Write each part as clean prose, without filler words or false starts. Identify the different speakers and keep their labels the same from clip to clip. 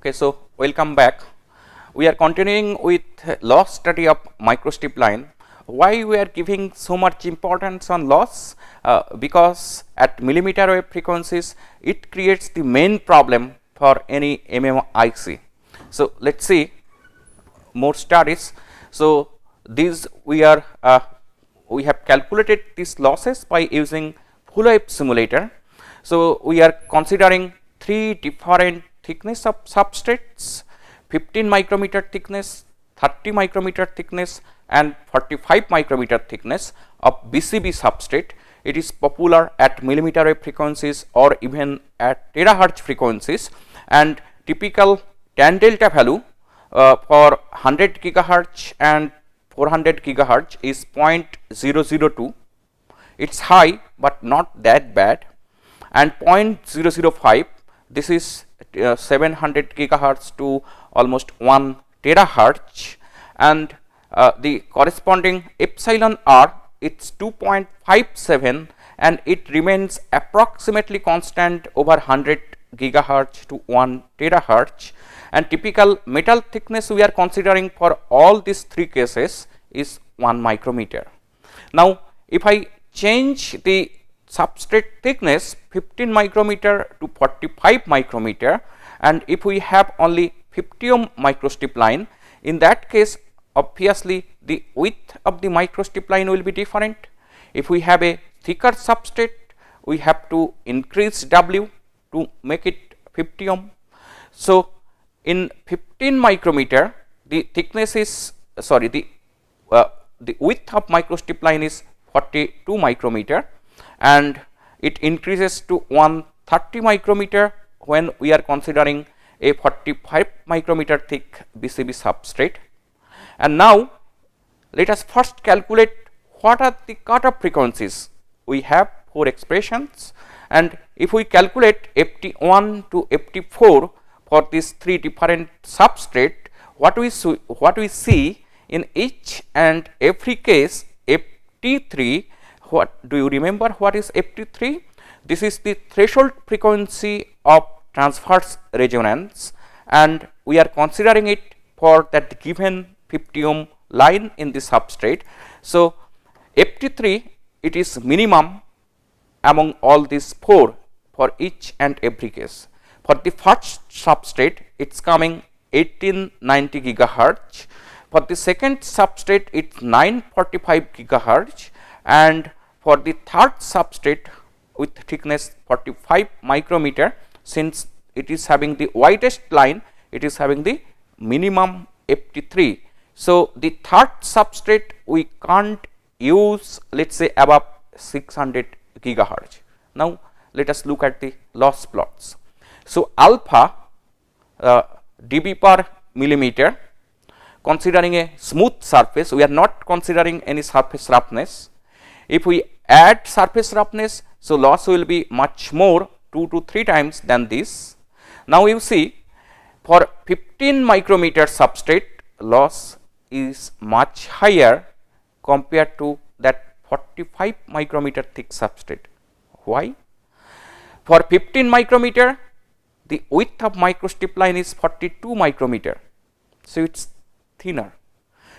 Speaker 1: Okay, so welcome back. We are continuing with loss study of microstrip line. Why we are giving so much importance on loss? Because at millimeter wave frequencies, it creates the main problem for any MMIC. So let's see more studies. So these we have calculated these losses by using full wave simulator. So we are considering three different thickness of substrates: 15 micrometer thickness, 30 micrometer thickness and 45 micrometer thickness of BCB substrate. It is popular at millimeter wave frequencies or even at terahertz frequencies, and typical tan delta value for 100 gigahertz and 400 gigahertz is 0.002. It's high but not that bad, and 0.005, this is 700 gigahertz to almost 1 terahertz, and the corresponding epsilon r, it's 2.57, and it remains approximately constant over 100 gigahertz to 1 terahertz, and typical metal thickness we are considering for all these three cases is 1 micrometer. Now if I change the substrate thickness 15 micrometer to 45 micrometer, and if we have only 50 ohm microstrip line, in that case obviously the width of the microstrip line will be different. If we have a thicker substrate, we have to increase W to make it 50 ohm. So in 15 micrometer, the thickness is the width of microstrip line is 42 micrometer, and it increases to 130 micrometer when we are considering a 45 micrometer thick BCB substrate. And now let us first calculate what are the cutoff frequencies. We have 4 expressions, and if we calculate FT1 to FT4 for these 3 different substrate, what we see in each and every case FT3. What do you remember what is FT3? This is the threshold frequency of transverse resonance, and we are considering it for that given 50 ohm line in the substrate. So FT3, it is minimum among all these 4 for each and every case. For the first substrate, it's coming 1890 gigahertz. For the second substrate, it's 945 gigahertz, and for the third substrate with thickness 45 micrometer, since it is having the widest line, it is having the minimum FT3. So the third substrate we can't use, let's say above 600 gigahertz. Now let us look at the loss plots. So alpha dB per millimeter, considering a smooth surface, we are not considering any surface roughness. If we add surface roughness, so loss will be much more, 2 to 3 times than this. Now you see, for 15 micrometer substrate, loss is much higher compared to that 45 micrometer thick substrate. Why? For 15 micrometer, the width of microstrip line is 42 micrometer, so it's thinner.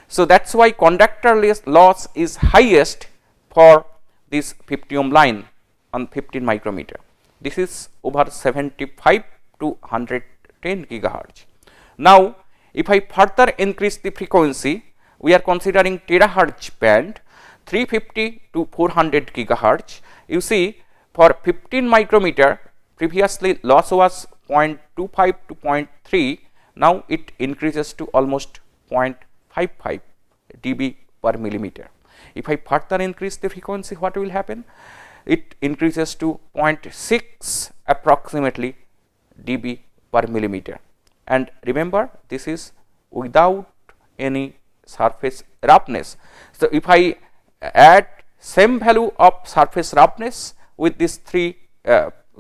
Speaker 1: So that's why conductor loss is highest for this 50 ohm line on 15 micrometer. This is over 75 to 110 gigahertz. Now if I further increase the frequency, we are considering terahertz band 350 to 400 gigahertz. You see, for 15 micrometer, previously loss was 0.25 to 0.3, now it increases to almost 0.55 dB per millimeter. If I further increase the frequency, what will happen? It increases to 0.6 approximately dB per millimeter. And remember, this is without any surface roughness. So if I add same value of surface roughness with these 3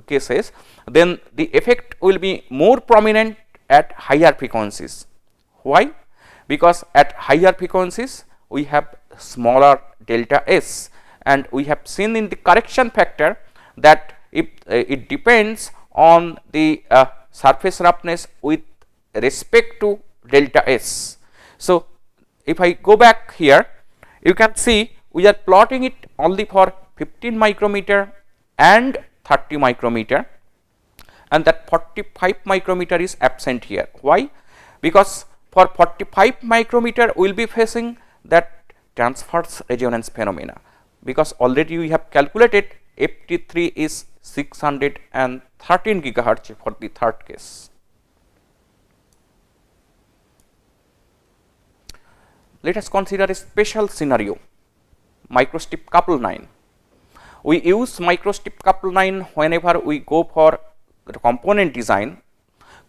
Speaker 1: cases, then the effect will be more prominent at higher frequencies. Why? Because at higher frequencies we have smaller delta S, and we have seen in the correction factor that if it depends on the surface roughness with respect to delta S. So, if I go back here, you can see we are plotting it only for 15 micrometer and 30 micrometer, and that 45 micrometer is absent here. Why? Because for 45 micrometer we will be facing that transverse resonance phenomena, because already we have calculated FT3 is 613 gigahertz for the third case. Let us consider a special scenario, microstrip couple 9. We use microstrip couple 9 whenever we go for component design,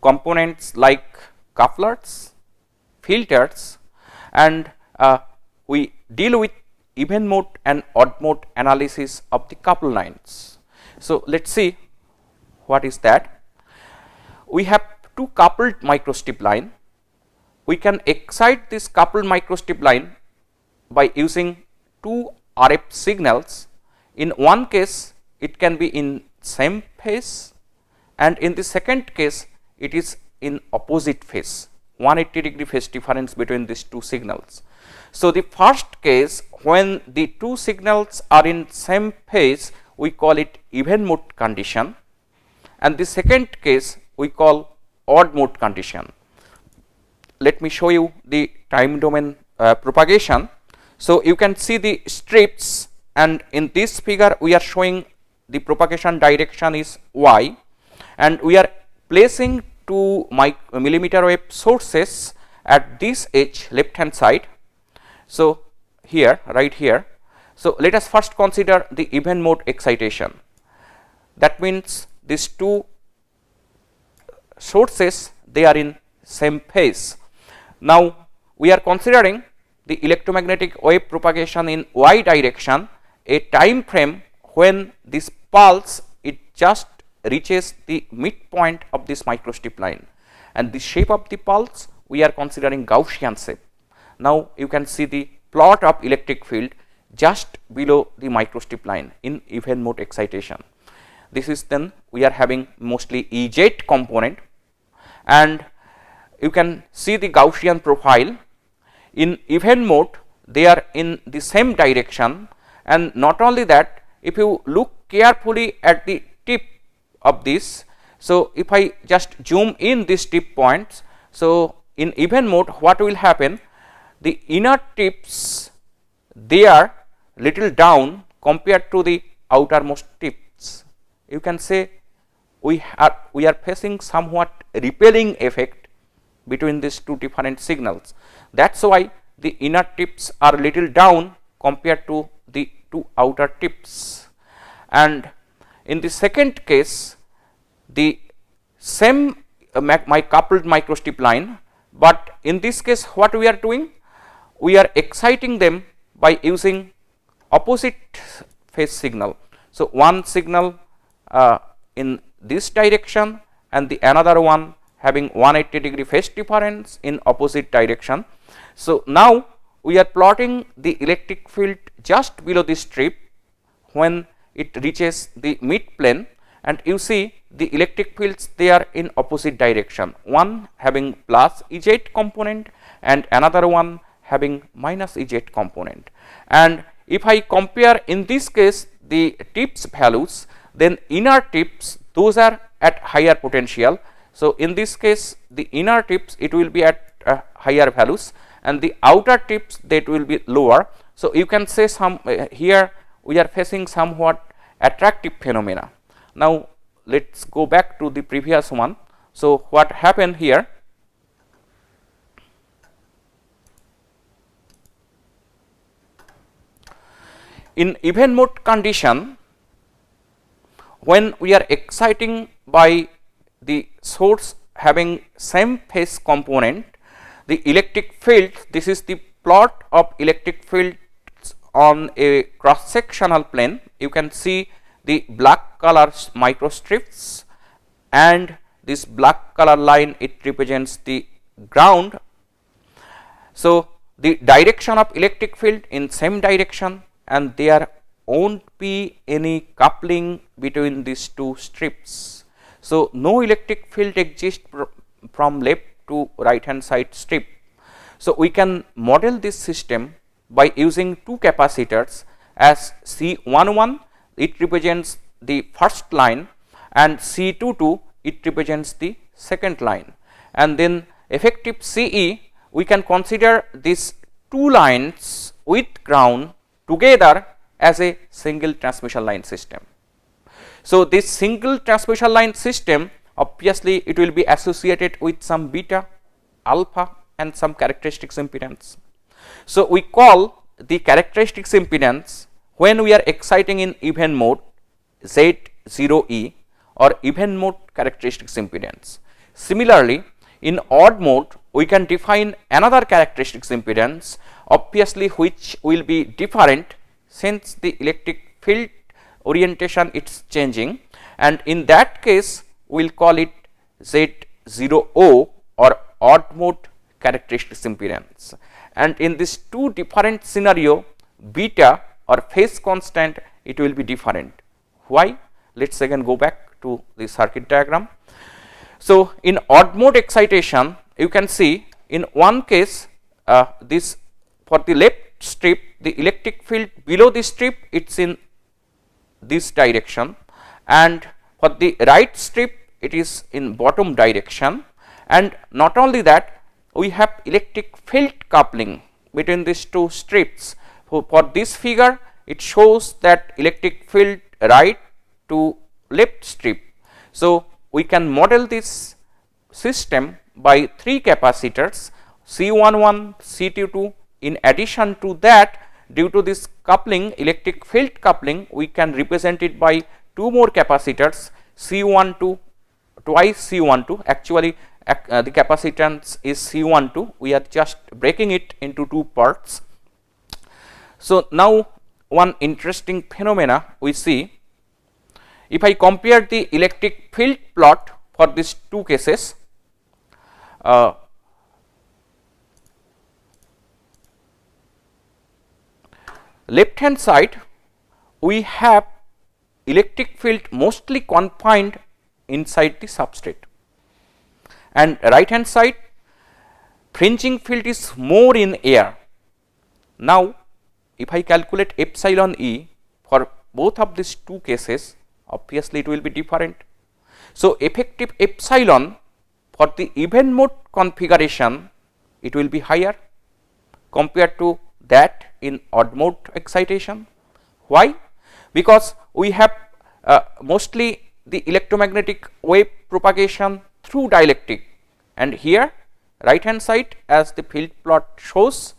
Speaker 1: components like couplers, filters, and we deal with even mode and odd mode analysis of the couple lines. So, let us see what is that. We have two coupled microstrip line. We can excite this coupled microstrip line by using two RF signals. In one case it can be in same phase, and in the second case it is in opposite phase, 180-degree phase difference between these two signals. So, the first case, when the two signals are in same phase, we call it even mode condition, and the second case we call odd mode condition. Let me show you the time domain propagation. So, you can see the strips, and in this figure we are showing the propagation direction is y, and we are placing two millimeter wave sources at this edge left hand side. So, here, right here. So, let us first consider the even mode excitation. That means these two sources, they are in same phase. Now, we are considering the electromagnetic wave propagation in y direction, a time frame when this pulse it just reaches the midpoint of this microstrip line, and the shape of the pulse we are considering Gaussian shape. Now, you can see the plot of electric field just below the microstrip line in even mode excitation. This is then we are having mostly Ez component, and you can see the Gaussian profile. In even mode they are in the same direction, and not only that, if you look carefully at the tip of this, so if I just zoom in these tip points, so in even mode what will happen, the inner tips they are little down compared to the outermost tips. You can say we are facing somewhat repelling effect between these two different signals. That is why the inner tips are little down compared to the two outer tips. And in the second case, the same my coupled microstrip line, but in this case what we are doing, we are exciting them by using opposite phase signal. So, one signal in this direction and the another one having 180-degree phase difference in opposite direction. So, now we are plotting the electric field just below this strip when it reaches the mid plane, and you see the electric fields they are in opposite direction, one having plus Ez component and another one having minus Ez component. And if I compare in this case the tips values, then inner tips those are at higher potential. So, in this case the inner tips it will be at higher values, and the outer tips that will be lower. So, you can say some here we are facing somewhat attractive phenomena. Now, let us go back to the previous one. So, what happened here? In even mode condition, when we are exciting by the source having same phase component, the electric field, this is the plot of electric fields on a cross sectional plane. You can see the black color microstrips, and this black color line it represents the ground. So, the direction of electric field in same direction, and there won't be any coupling between these two strips. So, no electric field exists from left to right hand side strip. So, we can model this system by using two capacitors as C11, it represents the first line, and C22 it represents the second line, and then effective CE we can consider these two lines with ground together as a single transmission line system. So, this single transmission line system, obviously it will be associated with some beta, alpha and some characteristics impedance. So, we call the characteristics impedance when we are exciting in even mode Z0E or even mode characteristics impedance. Similarly, in odd mode we can define another characteristics impedance, obviously which will be different since the electric field orientation it's changing, and in that case we will call it Z0O or odd mode characteristics impedance. And in this two different scenario, beta or phase constant it will be different. Why? Let us again go back to the circuit diagram. So, in odd mode excitation you can see in one case this for the left strip the electric field below the strip it is in this direction, and for the right strip it is in bottom direction, and not only that we have electric field coupling between these two strips. For this figure it shows that electric field right to left strip. So, we can model this system by three capacitors C11, C22. In addition to that, due to this coupling, electric field coupling, we can represent it by two more capacitors C12, twice C12. Actually the capacitance is C12, we are just breaking it into two parts. So, now one interesting phenomena we see, if I compare the electric field plot for these two cases, left hand side we have electric field mostly confined inside the substrate, and right hand side fringing field is more in air. Now, if I calculate epsilon E for both of these two cases, obviously it will be different. So, effective epsilon for the even mode configuration it will be higher compared to that in odd mode excitation. Why? Because we have mostly the electromagnetic wave propagation through dielectric, and here right hand side as the field plot shows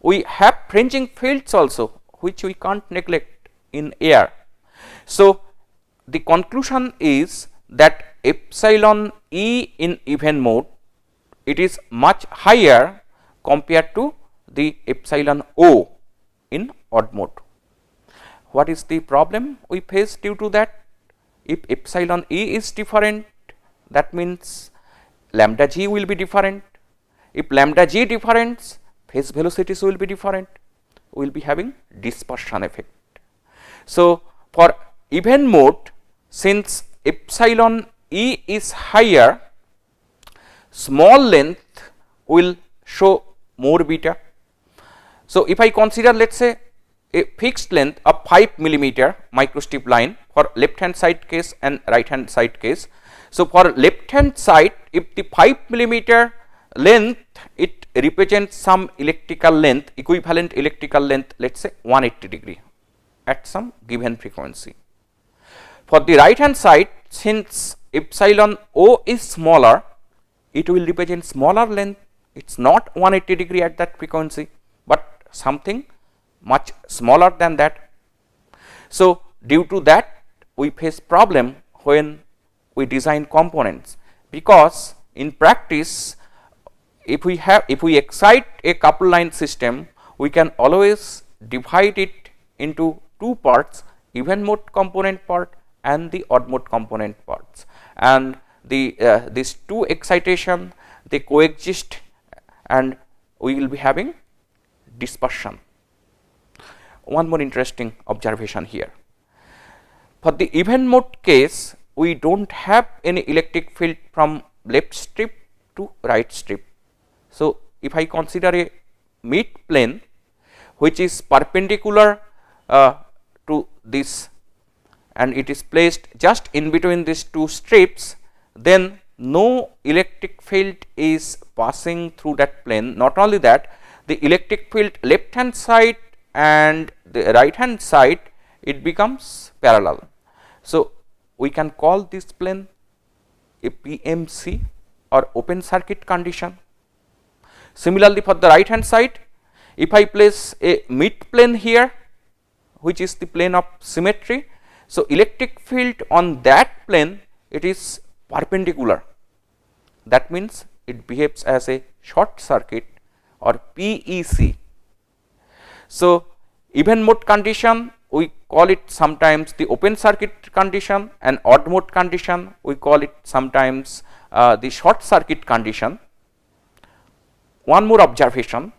Speaker 1: we have fringing fields also which we can't neglect in air. So, the conclusion is that epsilon E in even mode it is much higher compared to the epsilon O in odd mode. What is the problem we face due to that? If epsilon E is different, that means lambda g will be different. If lambda g difference, phase velocities will be different, we will be having dispersion effect. So, for even mode, since epsilon E is higher, small length will show more beta. So, if I consider let us say a fixed length of 5 millimeter microstrip line for left hand side case and right hand side case. So, for left hand side if the 5 millimeter length it represents some electrical length, equivalent electrical length let us say 180 degree at some given frequency. For the right hand side, since epsilon O is smaller, it will represent smaller length, it is not 180 degree at that frequency, but something much smaller than that. So, due to that we face problem when we design components, because in practice if we excite a couple line system, we can always divide it into two parts, even mode component part and the odd mode component parts, and the these two excitation they coexist and we will be having dispersion. One more interesting observation here. For the even mode case, we do not have any electric field from left strip to right strip. So, if I consider a mid plane which is perpendicular to this and it is placed just in between these two strips, then no electric field is passing through that plane. Not only that, the electric field left hand side and the right hand side, it becomes parallel. So, we can call this plane a PMC or open circuit condition. Similarly, for the right hand side, if I place a mid plane here, which is the plane of symmetry, so electric field on that plane, it is perpendicular. That means it behaves as a short circuit or PEC. So, even mode condition, we call it sometimes the open circuit condition, and odd mode condition, we call it sometimes the short circuit condition. One more observation: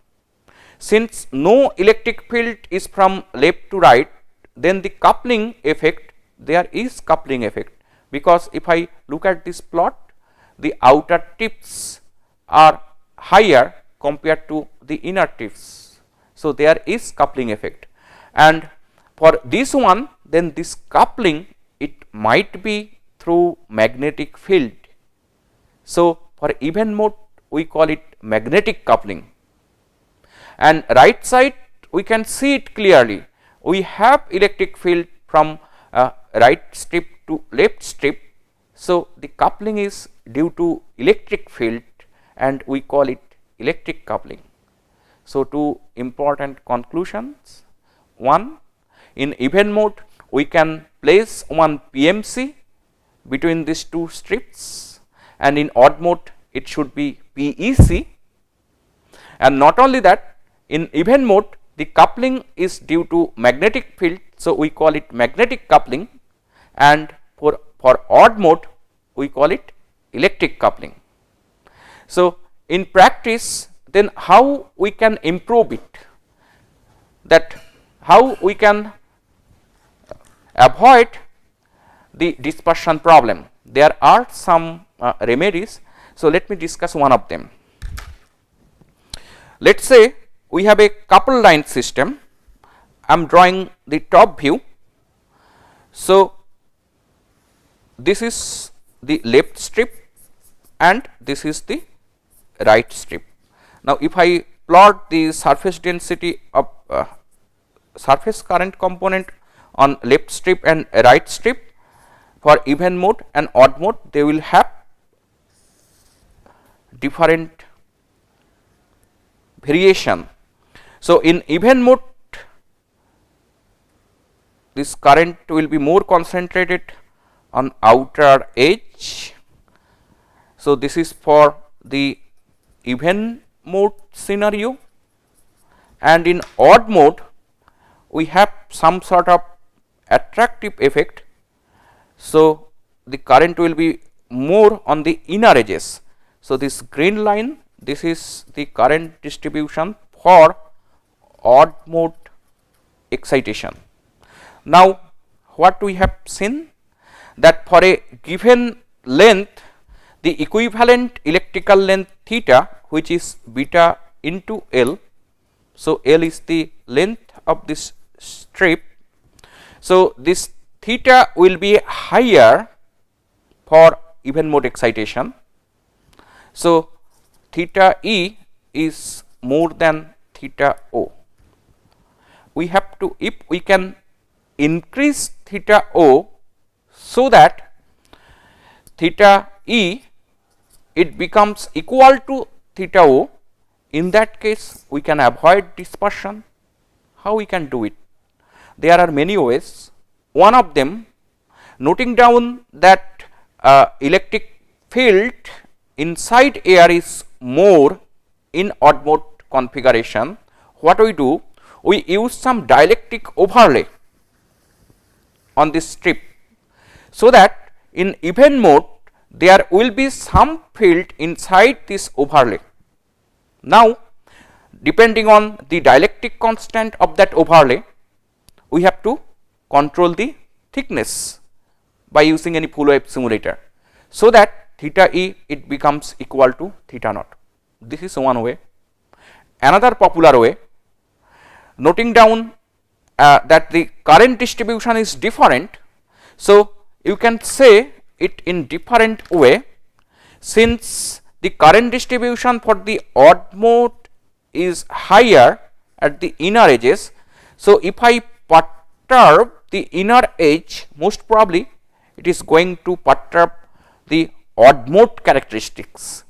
Speaker 1: since no electric field is from left to right, then the coupling effect, there is coupling effect, because if I look at this plot, the outer tips are higher compared to the inner tips. So, there is coupling effect, and for this one, then this coupling, it might be through magnetic field. So, for even mode, we call it magnetic coupling. And right side, we can see it clearly. We have electric field from right strip to left strip. So, the coupling is due to electric field and we call it electric coupling. So, two important conclusions: one, in even mode we can place one PMC between these two strips, and in odd mode it should be PEC. And not only that, in even mode the coupling is due to magnetic field, so we call it magnetic coupling, and for odd mode we call it electric coupling. So, in practice, then how we can improve it, that how we can avoid the dispersion problem. There are some remedies. So, let me discuss one of them. Let us say we have a couple line system. I am drawing the top view. So, this is the left strip and this is the right strip. Now, if I plot the surface density of surface current component on left strip and right strip, for even mode and odd mode, they will have different variation. So, in even mode, this current will be more concentrated on outer edge. So, this is for the even mode scenario, and in odd mode we have some sort of attractive effect. So, the current will be more on the inner edges. So, this green line, this is the current distribution for odd mode excitation. Now, what we have seen, that for a given length, the equivalent electrical length theta, which is beta into L. So, L is the length of this strip. So, this theta will be higher for even mode excitation. So, theta E is more than theta O. We have to, if we can increase theta O, so that theta E, it becomes equal to theta O, in that case we can avoid dispersion. How we can do it? There are many ways. One of them, noting down that electric field inside air is more in odd mode configuration. What we do? We use some dielectric overlay on this strip, so that in even mode there will be some field inside this overlay. Now, depending on the dielectric constant of that overlay, we have to control the thickness by using any full wave simulator, so that theta e, it becomes equal to theta naught. This is one way. Another popular way, noting down that the current distribution is different, so you can say it in different way. Since the current distribution for the odd mode is higher at the inner edges, so if I perturb the inner edge, most probably it is going to perturb the odd mode characteristics,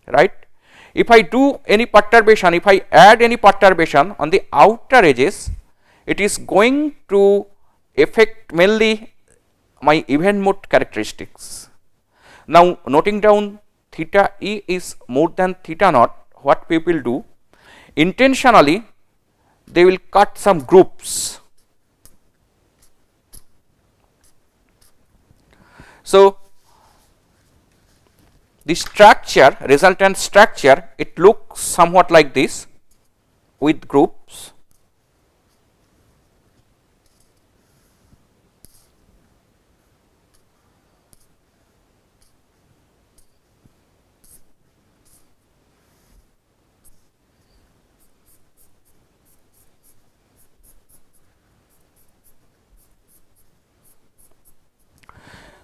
Speaker 1: right. If I do any perturbation, if I add any perturbation on the outer edges, it is going to affect mainly my even mode characteristics. Now, noting down theta e is more than theta naught, what people do, intentionally they will cut some groups. So, the structure, resultant structure, it looks somewhat like this with groups.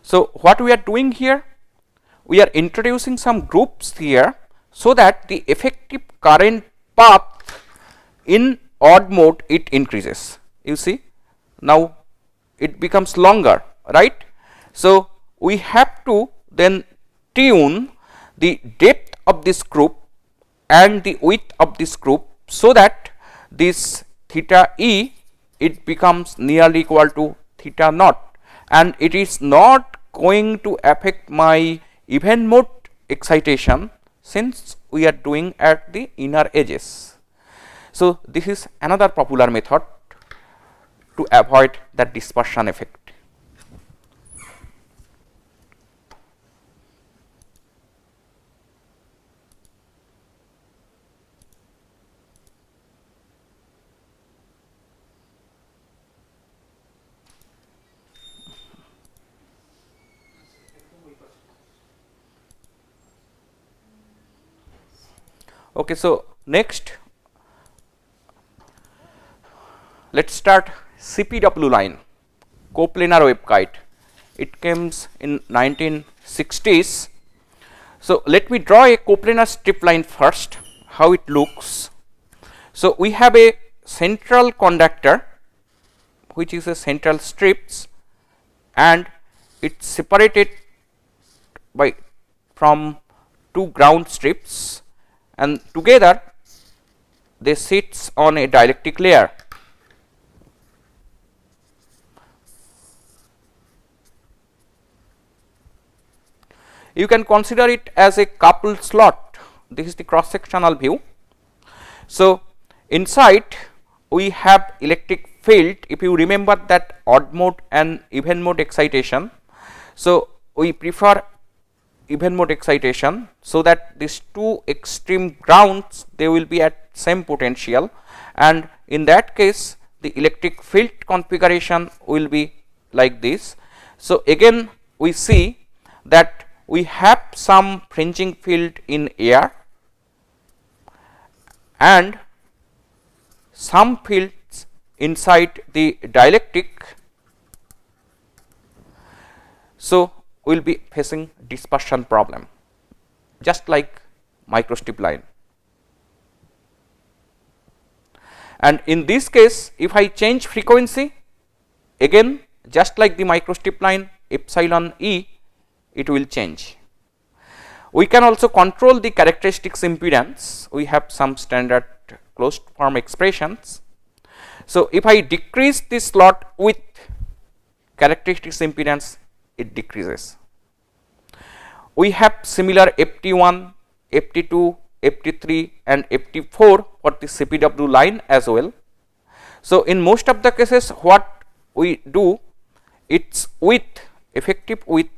Speaker 1: So, what we are doing here? We are introducing some groups here so that the effective current path in odd mode it increases. You see, now it becomes longer, right. So, we have to then tune the depth of this group and the width of this group so that this theta e it becomes nearly equal to theta naught, and it is not going to affect my even mode excitation since we are doing at the inner edges. So, this is another popular method to avoid that dispersion effect. Okay, so next let us start CPW line, coplanar waveguide. It came in 1960s. So, let me draw a coplanar strip line first, how it looks. So, we have a central conductor which is a central strips, and it separated by from two ground strips, and together they sits on a dielectric layer. You can consider it as a coupled slot. This is the cross sectional view. So, inside we have electric field. If you remember that odd mode and even mode excitation, so we prefer even mode excitation, so that these two extreme grounds they will be at same potential, and in that case the electric field configuration will be like this. So, again we see that we have some fringing field in air and some fields inside the dielectric. So, we will be facing dispersion problem just like microstrip line. And in this case, if I change frequency, again just like the microstrip line, epsilon e it will change. We can also control the characteristics impedance. We have some standard closed form expressions. So, if I decrease this slot width, characteristics impedance it decreases. We have similar FT1, FT2, FT3 and FT4 for the CPW line as well. So, in most of the cases what we do, its width, effective width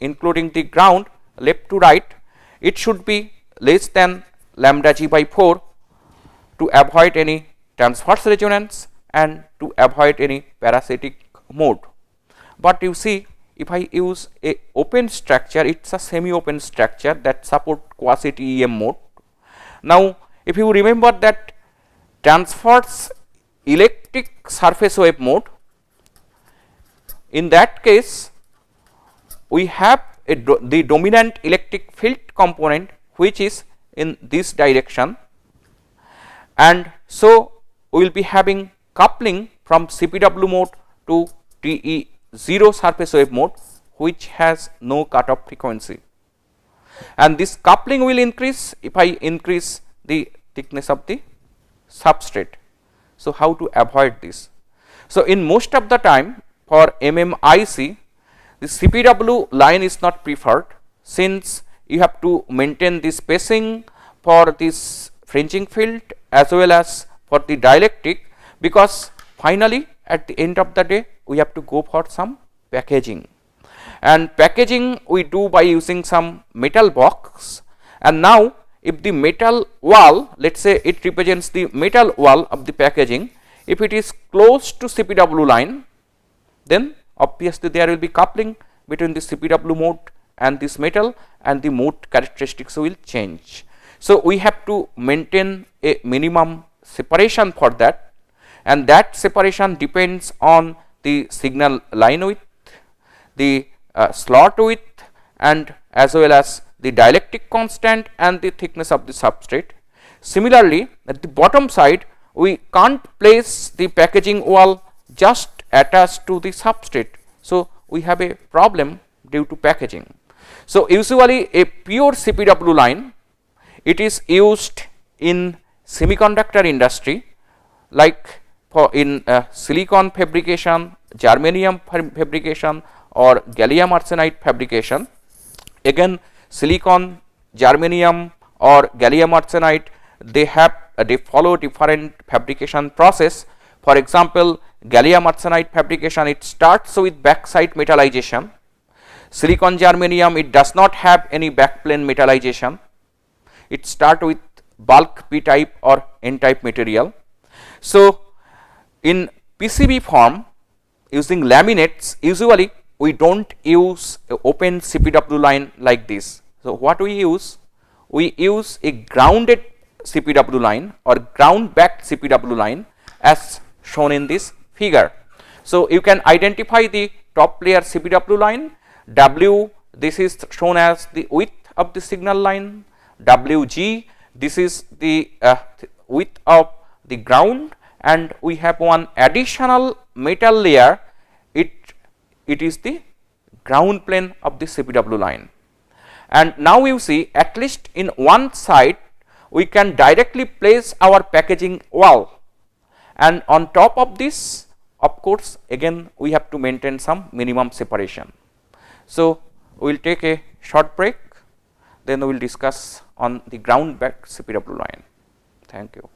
Speaker 1: including the ground left to right, it should be less than lambda g by 4 to avoid any transverse resonance and to avoid any parasitic mode. But you see if I use a open structure, it's a semi-open structure that support quasi TEM mode. Now, if you remember that transverse electric surface wave mode, in that case we have the dominant electric field component which is in this direction, and so we will be having coupling from CPW mode to TE0 surface wave mode which has no cutoff frequency, and this coupling will increase if I increase the thickness of the substrate. So, how to avoid this? So, in most of the time for MMIC, the CPW line is not preferred, since you have to maintain the spacing for this fringing field as well as for the dielectric, because finally at the end of the day we have to go for some packaging, and packaging we do by using some metal box. And now if the metal wall, let us say it represents the metal wall of the packaging, if it is close to CPW line, then obviously there will be coupling between the CPW mode and this metal, and the mode characteristics will change. So, we have to maintain a minimum separation for that, and that separation depends on the signal line width, the slot width, and as well as the dielectric constant and the thickness of the substrate. Similarly, at the bottom side we can't place the packaging wall just attached to the substrate. So, we have a problem due to packaging. So, usually a pure CPW line, it is used in semiconductor industry, like for in silicon fabrication, germanium fabrication, or gallium arsenide fabrication. Again, silicon, germanium or gallium arsenide, they follow different fabrication process. For example, gallium arsenide fabrication, it starts with backside metallization. Silicon germanium, it does not have any backplane metallization. It starts with bulk P type or N type material. So, in PCB form using laminates, usually we don't use a open CPW line like this. So, what we use? We use a grounded CPW line or ground backed CPW line as shown in this figure. So, you can identify the top layer CPW line, W, this is shown as the width of the signal line, WG, this is the width of the ground, and we have one additional metal layer, it is the ground plane of the CPW line. And now you see, at least in one side we can directly place our packaging wall, and on top of this, of course, again we have to maintain some minimum separation. So, we will take a short break, then we will discuss on the ground backed CPW line. Thank you.